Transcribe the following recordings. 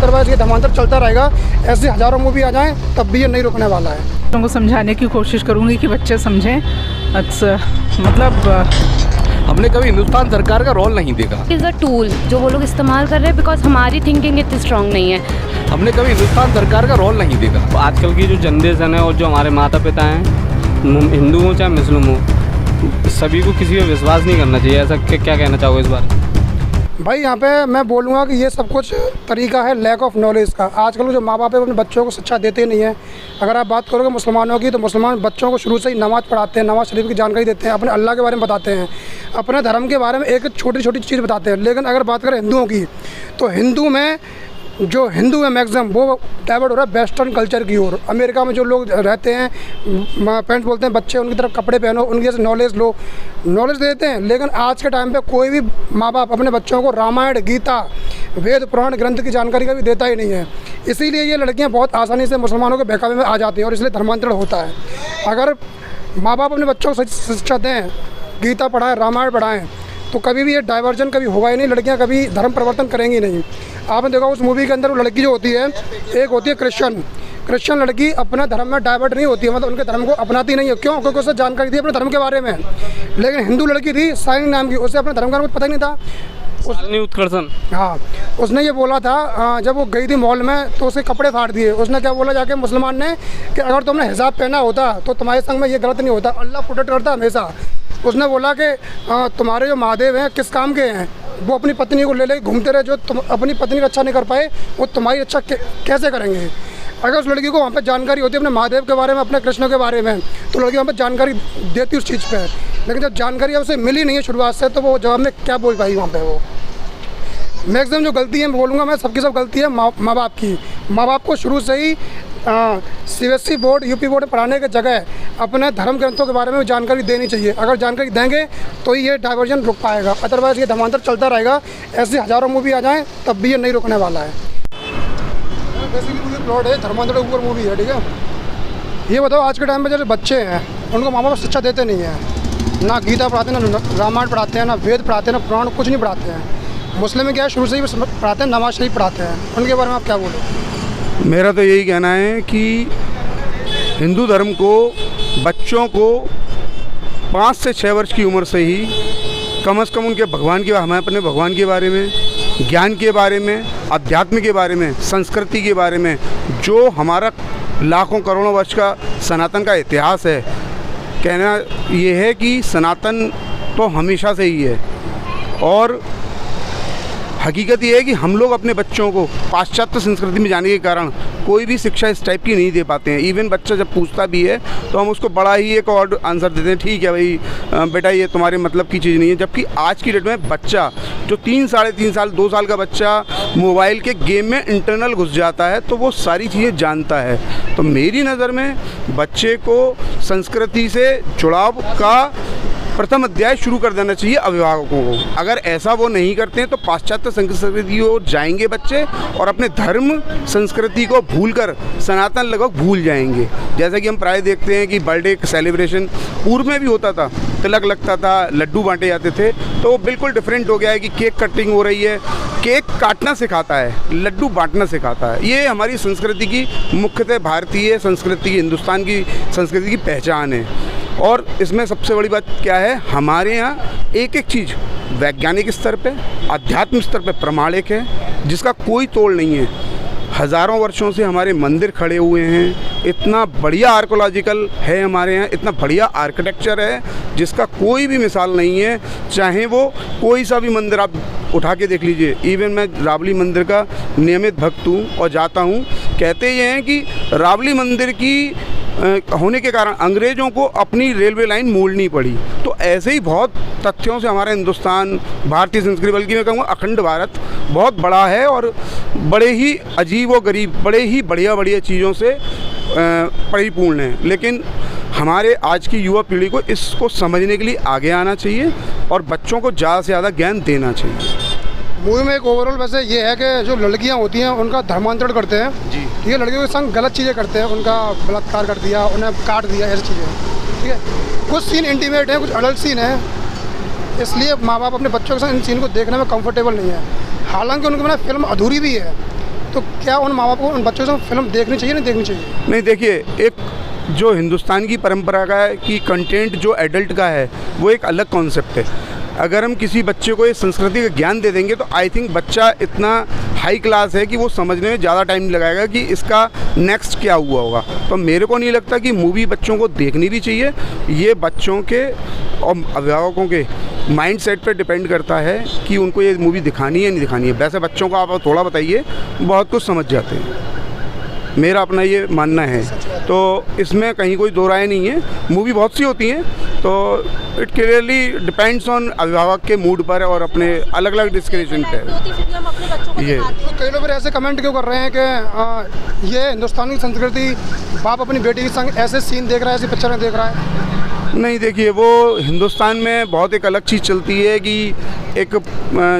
Otherwise ये धर्मांतर चलता रहेगा। ऐसे हज़ारों मूवी आ जाएँ तब भी ये नहीं रुकने वाला है। बच्चों को समझाने की कोशिश करूँगी कि बच्चे समझें। अच्छा मतलब हमने कभी हिंदुस्तान सरकार का रोल नहीं देखा। इज़ अ टूल जो वो लोग इस्तेमाल कर रहे हैं, बिकॉज हमारी थिंकिंग इतनी स्ट्रांग नहीं है। हमने कभी हिंदुस्तान सरकार का रोल नहीं देखा। तो आजकल की जो जनरेशन है और जो हमारे माता पिता हैं, हिंदू हो चाहे मुस्लिम हो, सभी को किसी पे विश्वास नहीं करना चाहिए। ऐसा क्या कहना चाहोगे इस बार? भाई यहाँ पे मैं बोलूँगा कि ये सब कुछ तरीका है लैक ऑफ नॉलेज का। आजकल जो माँ बाप है अपने बच्चों को शिक्षा देते नहीं है। अगर आप बात करोगे मुसलमानों की, तो मुसलमान बच्चों को शुरू से ही नमाज़ पढ़ाते हैं, नवाज़ शरीफ की जानकारी देते हैं, अपने अल्लाह के बारे में बताते हैं, अपने धर्म के बारे में एक छोटी छोटी चीज़ बताते हैं। लेकिन अगर बात करें हिंदुओं की, तो हिंदू में जो हिंदू है मैक्सिमम वो डाइवर्ट हो रहा है वेस्टर्न कल्चर की ओर। अमेरिका में जो लोग रहते हैं, पेरेंट्स बोलते हैं बच्चे उनकी तरफ कपड़े पहनो, उनकी जैसे नॉलेज लो, नॉलेज देते हैं। लेकिन आज के टाइम पे कोई भी माँ बाप अपने बच्चों को रामायण, गीता, वेद, पुराण ग्रंथ की जानकारी का भी देता ही नहीं है। इसीलिए ये लड़कियाँ बहुत आसानी से मुसलमानों के बहकावे में आ जाती हैं और इसलिए धर्मांतरण होता है। अगर माँ बाप अपने बच्चों को शिक्षा दें, गीता पढ़ाएँ, रामायण पढ़ाएँ, तो कभी भी ये डाइवर्जन कभी होगा ही नहीं। लड़कियां कभी धर्म परिवर्तन करेंगी नहीं। आपने देखा उस मूवी के अंदर वो लड़की जो होती है, एक होती है क्रिश्चियन लड़की, अपना धर्म में डाइवर्ट नहीं होती है, मतलब उनके धर्म को अपनाती नहीं है। क्यों? क्योंकि उसे जानकारी थी अपने धर्म के बारे में। लेकिन हिंदू लड़की थी साइनी नाम की, उसे अपने धर्म का पता ही नहीं था। उत्कर्षण, हाँ, उसने ये बोला था जब वो गई थी मॉल में तो उसके कपड़े फाड़ दिए। उसने क्या बोला जाके मुसलमान ने कि अगर तुमने हिजाब पहना होता तो तुम्हारे संग में ये गलत नहीं होता, अल्लाह प्रोटेक्ट करता हमेशा। उसने बोला कि तुम्हारे जो महादेव हैं किस काम के हैं, वो अपनी पत्नी को ले घूमते रहे, जो तुम अपनी पत्नी की रक्षा नहीं कर पाए वो तुम्हारी रक्षा कैसे करेंगे। अगर उस लड़की को वहाँ पे जानकारी होती है अपने महादेव के बारे में, अपने कृष्ण के बारे में, तो लड़की वहाँ पे जानकारी देती उस चीज़ पे। लेकिन जब जानकारी उसे मिली नहीं है शुरुआत से, तो वो जवाब में क्या बोल पाई वहाँ पे। वो मैक्सिमम जो गलती है, मैं बोलूँगा मैं सबकी सब गलती है माँ बाप की। माँ बाप को शुरू से ही CBSE बोर्ड, UP बोर्ड में पढ़ाने की जगह अपने धर्म ग्रंथों के बारे में जानकारी देनी चाहिए। अगर जानकारी देंगे तो ही ये डाइवर्जन रुक पाएगा, अदरवाइज़ ये धर्मांतर चलता रहेगा। ऐसे हज़ारों मूवी आ जाएँ तब भी ये नहीं रुकने वाला है। बेसिकली प्लॉट है धर्मांतर के ऊपर मूवी है, ठीक है। ये बताओ आज के टाइम में जैसे बच्चे हैं उनको माँ बाप शिक्षा देते नहीं हैं, ना गीता पढ़ाते हैं, ना रामायण पढ़ाते हैं, ना वेद पढ़ाते हैं, ना पुराण, कुछ नहीं पढ़ाते हैं। मुस्लिम में क्या है, शुरू से ही पढ़ाते हैं, नमाज शरीफ पढ़ाते हैं। उनके बारे में आप क्या बोलोगे? मेरा तो यही कहना है कि हिंदू धर्म को बच्चों को 5 से 6 वर्ष की उम्र से ही कम से कम उनके हमें अपने भगवान के बारे में, ज्ञान के बारे में, अध्यात्म के बारे में, संस्कृति के बारे में, जो हमारा लाखों करोड़ों वर्ष का सनातन का इतिहास है, कहना ये है कि सनातन तो हमेशा से ही है। और हकीकत ये है कि हम लोग अपने बच्चों को पाश्चात्य संस्कृति में जाने के कारण कोई भी शिक्षा इस टाइप की नहीं दे पाते हैं। इवन बच्चा जब पूछता भी है तो हम उसको बड़ा ही एक और आंसर देते हैं, ठीक है भाई बेटा ये तुम्हारे मतलब की चीज़ नहीं है। जबकि आज की डेट में बच्चा जो 3, साढ़े 3 साल, 2 साल का बच्चा मोबाइल के गेम में इंटरनल घुस जाता है तो वो सारी चीज़ें जानता है। तो मेरी नज़र में बच्चे को संस्कृति से जुड़ाव का प्रथम अध्याय शुरू कर देना चाहिए अभिभावकों को। अगर ऐसा वो नहीं करते हैं तो पाश्चात्य संस्कृति की ओर जाएंगे बच्चे और अपने धर्म संस्कृति को भूलकर सनातन लगभग भूल जाएंगे। जैसा कि हम प्राय देखते हैं कि बर्थडे सेलिब्रेशन पूर्व में भी होता था, तिलक लगता था, लड्डू बांटे जाते थे, तो वो बिल्कुल डिफरेंट हो गया है कि केक कटिंग हो रही है, केक काटना सिखाता है, लड्डू बांटना सिखाता है। ये हमारी संस्कृति की, मुख्यतः भारतीय संस्कृति की, हिंदुस्तान की संस्कृति की पहचान है। और इसमें सबसे बड़ी बात क्या है, हमारे यहाँ एक एक चीज़ वैज्ञानिक स्तर पे, आध्यात्मिक स्तर पे प्रमाणिक है, जिसका कोई तोड़ नहीं है। हज़ारों वर्षों से हमारे मंदिर खड़े हुए हैं, इतना बढ़िया आर्कोलॉजिकल है हमारे यहाँ, इतना बढ़िया आर्किटेक्चर है जिसका कोई भी मिसाल नहीं है। चाहे वो कोई सा भी मंदिर आप उठा के देख लीजिए। इवन मैं रावली मंदिर का नियमित भक्त हूँ और जाता हूँ। कहते ये हैं कि रावली मंदिर की होने के कारण अंग्रेज़ों को अपनी रेलवे लाइन मोड़नी पड़ी। तो ऐसे ही बहुत तथ्यों से हमारा हिंदुस्तान, भारतीय संस्कृति, बल्कि मैं कहूँगा अखंड भारत बहुत बड़ा है और बड़े ही अजीब व गरीब, बड़े ही बढ़िया बढ़िया चीज़ों से परिपूर्ण है। लेकिन हमारे आज की युवा पीढ़ी को इसको समझने के लिए आगे आना चाहिए और बच्चों को ज़्यादा से ज़्यादा ज्ञान देना चाहिए। मूवी में एक ओवरऑल वैसे ये है कि जो लड़कियां होती हैं उनका धर्मांतरण करते हैं जी, ठीक है। लड़कियों के संग गलत चीज़ें करते हैं, उनका बलात्कार कर दिया, उन्हें काट दिया, ऐसी चीज़ें, ठीक है। कुछ सीन इंटीमेट है, कुछ अडल्ट सीन है, इसलिए माँ बाप अपने बच्चों के साथ इन सीन को देखने में कंफर्टेबल नहीं है। हालांकि उनके मैंने फिल्म अधूरी भी है, तो क्या उन माँ बाप को उन बच्चों से फिल्म देखनी चाहिए नहीं देखनी चाहिए? नहीं, देखिए, एक जो हिंदुस्तान की परंपरा का है कि कंटेंट जो एडल्ट का है वो एक अलग कॉन्सेप्ट है। अगर हम किसी बच्चे को ये संस्कृति का ज्ञान दे देंगे तो आई थिंक बच्चा इतना हाई क्लास है कि वो समझने में ज़्यादा टाइम नहीं लगाएगा कि इसका नेक्स्ट क्या हुआ होगा। तो मेरे को नहीं लगता कि मूवी बच्चों को देखनी भी चाहिए। ये बच्चों के और अभिभावकों के माइंड सेट पर डिपेंड करता है कि उनको ये मूवी दिखानी है नहीं दिखानी है। वैसे बच्चों को आप थोड़ा बताइए, बहुत कुछ समझ जाते हैं, मेरा अपना ये मानना है। तो इसमें कहीं कोई दो राय नहीं है। मूवी बहुत सी होती हैं, तो इट क्लियरली डिपेंड्स ऑन अभिभावक के मूड पर और अपने अलग अलग डिस्क्रिप्शन पे। ये तो कई लोग ऐसे कमेंट क्यों कर रहे हैं कि ये हिंदुस्तानी संस्कृति, बाप अपनी बेटी के संग ऐसे सीन देख रहा है, ऐसी पिक्चरें देख रहा है? नहीं, देखिए, वो हिंदुस्तान में बहुत एक अलग चीज़ चलती है कि एक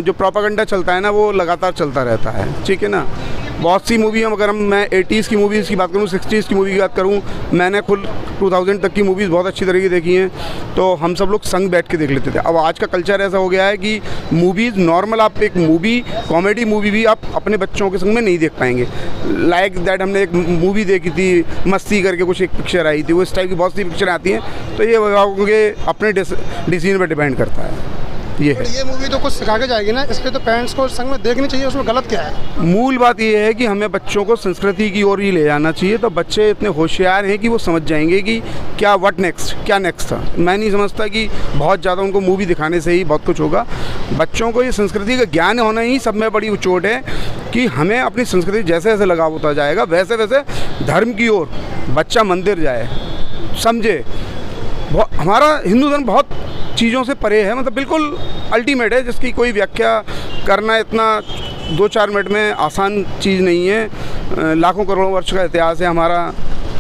जो प्रोपागेंडा चलता है ना, वो लगातार चलता रहता है, ठीक है ना। बहुत सी मूवी हम, अगर मैं 80s की मूवीज़ की बात करूँ, 60s की मूवी की बात करूँ, मैंने खुद 2000 तक की मूवीज़ बहुत अच्छी तरीके देखी हैं। तो हम सब लोग संग बैठ के देख लेते थे। अब आज का कल्चर ऐसा हो गया है कि मूवीज़ नॉर्मल, आप एक मूवी, कॉमेडी मूवी भी आप अपने बच्चों के संग में नहीं देख पाएंगे। लाइक दैट, हमने एक मूवी देखी थी मस्ती करके, कुछ एक पिक्चर आई थी, वो इस टाइप की बहुत सी पिक्चर आती हैं। तो ये अभिभावकों के अपने डिसीजन पर डिपेंड करता है। ये है, ये मूवी तो कुछ सिखा के जाएगी ना, इसलिए तो पेरेंट्स को संग में देखनी चाहिए। उसमें गलत क्या है? मूल बात ये है कि हमें बच्चों को संस्कृति की ओर ही ले जाना चाहिए। तो बच्चे इतने होशियार हैं कि वो समझ जाएंगे कि क्या व्हाट नेक्स्ट, क्या नेक्स्ट था। मैं नहीं समझता कि बहुत ज़्यादा उनको मूवी दिखाने से ही बहुत कुछ होगा। बच्चों को ये संस्कृति का ज्ञान होना ही सब में बड़ी चोट है कि हमें अपनी संस्कृति जैसे जैसे लगाव होता जाएगा वैसे वैसे धर्म की ओर बच्चा मंदिर जाए, समझे। हमारा हिंदू धर्म बहुत चीज़ों से परे है, मतलब बिल्कुल अल्टीमेट है, जिसकी कोई व्याख्या करना इतना 2-4 मिनट में आसान चीज़ नहीं है। लाखों करोड़ों वर्ष का इतिहास है हमारा,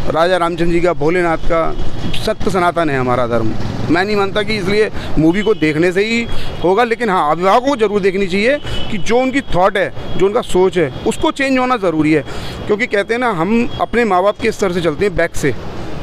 राजा रामचंद्र जी का, भोलेनाथ का, सत्य सनातन है हमारा धर्म। मैं नहीं मानता कि इसलिए मूवी को देखने से ही होगा, लेकिन हाँ, अभिभावकों को ज़रूर देखनी चाहिए कि जो उनकी थॉट है, जो उनका सोच है, उसको चेंज होना ज़रूरी है। क्योंकि कहते हैं ना, हम अपने माँ बाप के स्तर से चलते हैं, बैक से,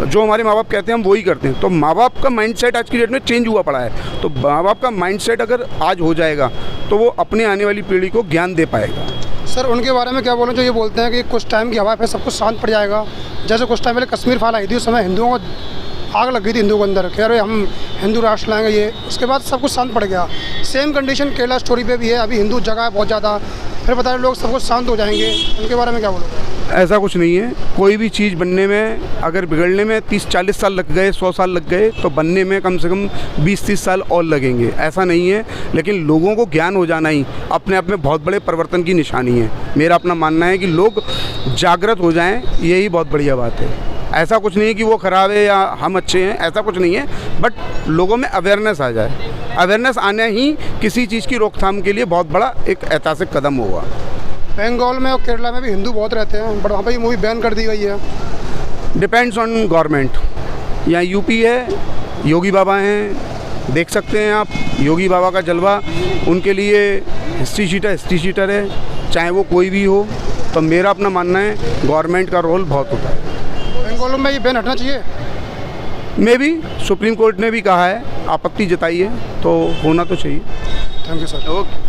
जो हमारे माँ बाप कहते हैं हम वही करते हैं। तो माँ बाप का माइंडसेट आज की डेट में चेंज हुआ पड़ा है। तो माँ बाप का माइंडसेट अगर आज हो जाएगा तो वो अपने आने वाली पीढ़ी को ज्ञान दे पाएगा। सर, उनके बारे में क्या बोलें जो ये बोलते हैं कि कुछ टाइम की हवा पे सब कुछ शांत पड़ जाएगा? जैसे कुछ टाइम पहले कश्मीर फाइल आई थी, उस समय हिंदुओं को आग लग गई थी, हिंदुओं के अंदर, कह रहे हम हिंदू राष्ट्र लाएंगे ये, उसके बाद सब कुछ शांत पड़ गया। सेम कंडीशन केरला स्टोरी पे भी है, अभी हिंदू जगह है बहुत ज़्यादा, फिर बता रहे लोग सब कुछ शांत हो जाएंगे। उनके बारे में क्या बोलोगे? ऐसा कुछ नहीं है। कोई भी चीज़ बनने में, अगर बिगड़ने में 30-40 साल लग गए, 100 साल लग गए, तो बनने में कम से कम 20-30 साल और लगेंगे, ऐसा नहीं है। लेकिन लोगों को ज्ञान हो जाना ही अपने आप में बहुत बड़े परिवर्तन की निशानी है। मेरा अपना मानना है कि लोग जागृत हो जाएं, यही बहुत बढ़िया बात है। ऐसा कुछ नहीं कि वो ख़राब है या हम अच्छे हैं, ऐसा कुछ नहीं है। बट लोगों में अवेयरनेस आ जाए, अवेयरनेस आना ही किसी चीज़ की रोकथाम के लिए बहुत बड़ा एक ऐतिहासिक कदम होगा। बंगाल में और केरला में भी हिंदू बहुत रहते हैं, बट वहाँ पर ये मूवी बैन कर दी गई है। Depends on government. यहाँ यूपी है, योगी बाबा हैं, देख सकते हैं आप, योगी बाबा का जलवा, उनके लिए हिस्ट्री शीटर है, चाहे वो कोई भी हो। तो मेरा अपना मानना है गवर्नमेंट का रोल बहुत होता है। बंगाल में ये बैन हटना चाहिए। मे बी सुप्रीम कोर्ट ने भी कहा है, आपत्ति जताई है, तो होना तो चाहिए। Thank you sir. ओके।